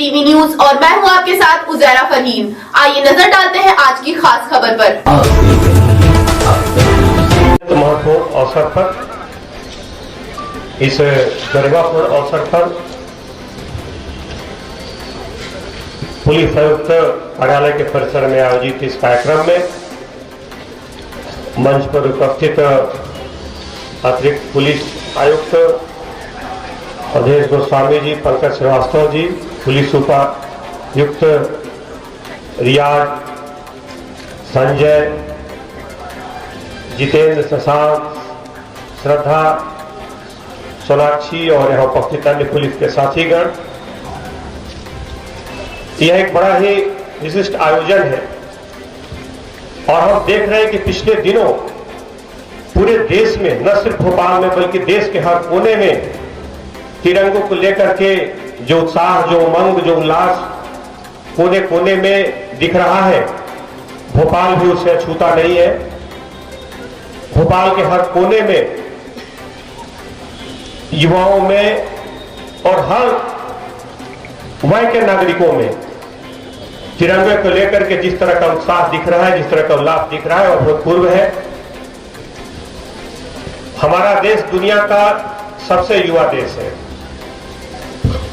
TV news और मैं हूं आपके साथ उजैरा फरहीन। आइए नजर डालते हैं आज की खास खबर पर। महत्वपूर्ण अवसर पर, इस गरिमापूर्ण अवसर पर पुलिस आयुक्त कार्यालय के परिसर में आयोजित इस कार्यक्रम में मंच पर उपस्थित अतिरिक्त पुलिस आयुक्त अवधेश गोस्वामी जी, पंकज श्रीवास्तव जी, पुलिस उपायुक्त रियाज, संजय, जितेंद्र, शशांक, श्रद्धा, सोनाक्षी और यहाँ उपस्थित अन्य पुलिस के साथीगण, यह एक बड़ा ही विशिष्ट आयोजन है और हम देख रहे हैं कि पिछले दिनों पूरे देश में, न सिर्फ भोपाल में बल्कि देश के हर कोने में तिरंगों को लेकर के जो उत्साह, जो उमंग, जो उल्लास कोने कोने में दिख रहा है, भोपाल भी उसे छूता नहीं है। भोपाल के हर कोने में, युवाओं में और हर वय के नागरिकों में तिरंगे को लेकर के जिस तरह का उत्साह दिख रहा है, जिस तरह का उल्लास दिख रहा है, और अभूतपूर्व है। हमारा देश दुनिया का सबसे युवा देश है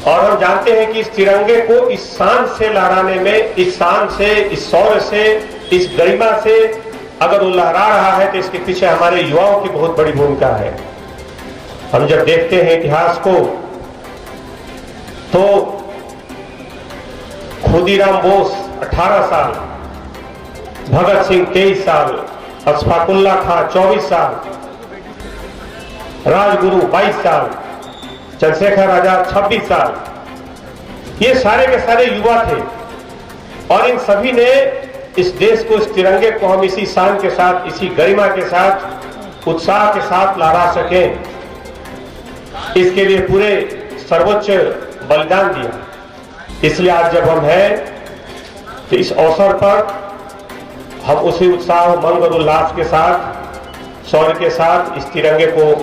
और हम जानते हैं कि इस तिरंगे को इस शान से लहराने में, इस शान से, इस शौर्य से, इस गरिमा से अगर वो लहरा रहा है तो इसके पीछे हमारे युवाओं की बहुत बड़ी भूमिका है। हम जब देखते हैं इतिहास को तो खुदीराम बोस 18 साल, भगत सिंह 23 साल, अशफाकुल्ला खां 24 साल, राजगुरु 22 साल, चंद्रशेखर आजाद 26 साल, ये सारे के सारे युवा थे और इन सभी ने इस देश को, इस तिरंगे को हम इसी शान के साथ, इसी गरिमा के साथ, उत्साह के साथ लहरा सकें, इसके लिए पूरे सर्वोच्च बलिदान दिया। इसलिए आज जब हम हैं तो इस अवसर पर हम उसी उत्साह, उमंग और उल्लास के साथ, शौर्य के साथ इस तिरंगे को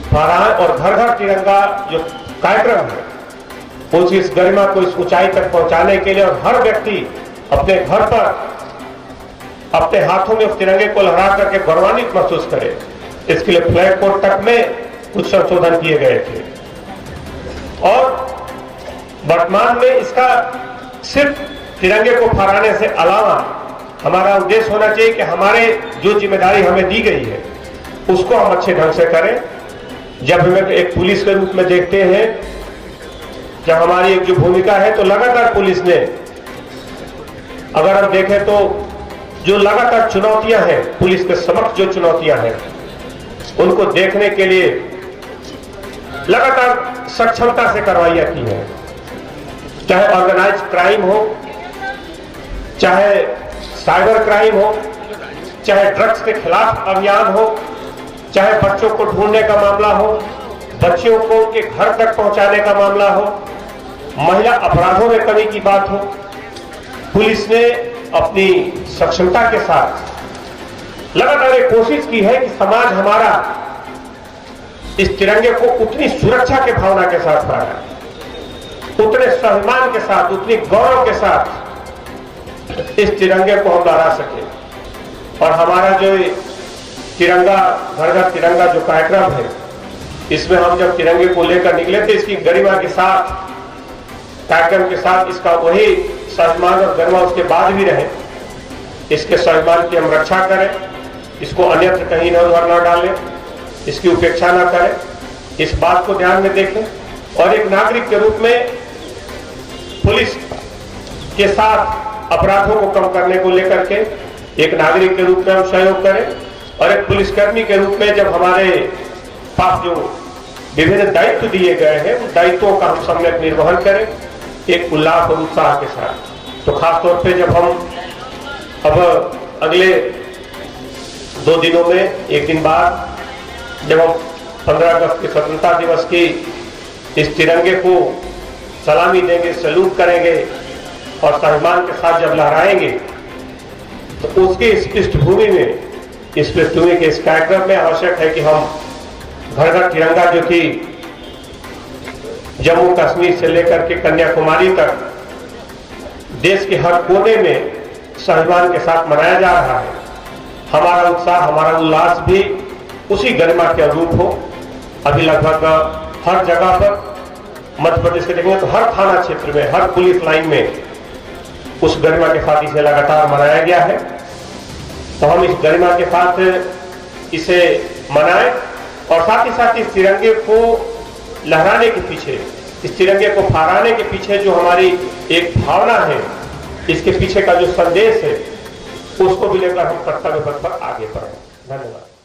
फहराएं और घर घर तिरंगा जो कार्यक्रम है उसकी इस गरिमा को इस ऊंचाई तक पहुंचाने के लिए और हर व्यक्ति अपने घर पर अपने हाथों में उस तिरंगे को लहरा करके गौरवान्वित महसूस करे, इसके लिए फ्लैग कोड तक में कुछ संशोधन किए गए थे और वर्तमान में इसका सिर्फ तिरंगे को फहराने से अलावा हमारा उद्देश्य होना चाहिए कि हमारे जो जिम्मेदारी हमें दी गई है उसको हम अच्छे ढंग से करें। जब हमें एक पुलिस के रूप में देखते हैं, जब हमारी एक जो भूमिका है, तो लगातार पुलिस ने, अगर हम देखें तो जो लगातार चुनौतियां हैं, पुलिस के समक्ष जो चुनौतियां हैं उनको देखने के लिए लगातार सक्षमता से कार्रवाइयां की हैं, चाहे ऑर्गेनाइज क्राइम हो, चाहे साइबर क्राइम हो, चाहे ड्रग्स के खिलाफ अभियान हो, चाहे बच्चों को ढूंढने का मामला हो, बच्चियों को उनके घर तक पहुंचाने का मामला हो, महिला अपराधों में कमी की बात हो, पुलिस ने अपनी सक्षमता के साथ लगातार एक कोशिश की है कि समाज हमारा इस तिरंगे को उतनी सुरक्षा के भावना के साथ पाए, उतने सम्मान के साथ, उतनी गौरव के साथ इस तिरंगे को हम लहरा सके। और हमारा जो तिरंगा, घर घर तिरंगा जो कार्यक्रम है, इसमें हम जब तिरंगे को लेकर निकले थे, इसकी गरिमा के साथ, कार्यक्रम के साथ इसका वही सम्मान और गरिमा उसके बाद भी रहे, इसके सम्मान की हम रक्षा करें, इसको अन्यत्र कहीं न उधर न डालें, इसकी उपेक्षा न करें, इस बात को ध्यान में देखें और एक नागरिक के रूप में पुलिस के साथ अपराधों को कम करने को लेकर के एक नागरिक के रूप में हम सहयोग करें और एक पुलिसकर्मी के रूप में जब हमारे पास जो विभिन्न दायित्व दिए गए हैं उन दायित्वों का हम सम्यक निर्वहन करें एक उल्लास और उत्साह के साथ। तो खास तौर पे जब हम अब अगले 2 दिनों में, एक दिन बाद जब हम 15 अगस्त के स्वतंत्रता दिवस की इस तिरंगे को सलामी देंगे, सैल्यूट करेंगे और सम्मान के साथ जब लहराएंगे, तो उसकी इस पृष्ठभूमि में, इस पृष्ठभूमि के इस कार्यक्रम में आवश्यक है कि हम घर घर तिरंगा जो कि जम्मू कश्मीर से लेकर के कन्याकुमारी तक देश के हर कोने में स्वाभिमान के साथ मनाया जा रहा है। हमारा उत्साह, हमारा उल्लास भी उसी गरिमा के अनुरूप हो। अभी लगभग हर जगह पर मध्य प्रदेश के देखेंगे तो हर थाना क्षेत्र में, हर पुलिस लाइन में उस गरिमा के साथ इसे लगातार मनाया गया है। तो हम इस गरिमा के साथ इसे मनाएं और साथ ही साथ इस तिरंगे को लहराने के पीछे, इस तिरंगे को फहराने के पीछे जो हमारी एक भावना है, इसके पीछे का जो संदेश है, उसको भी लेकर हम कर्तव्य पथ पर आगे बढ़ें। धन्यवाद।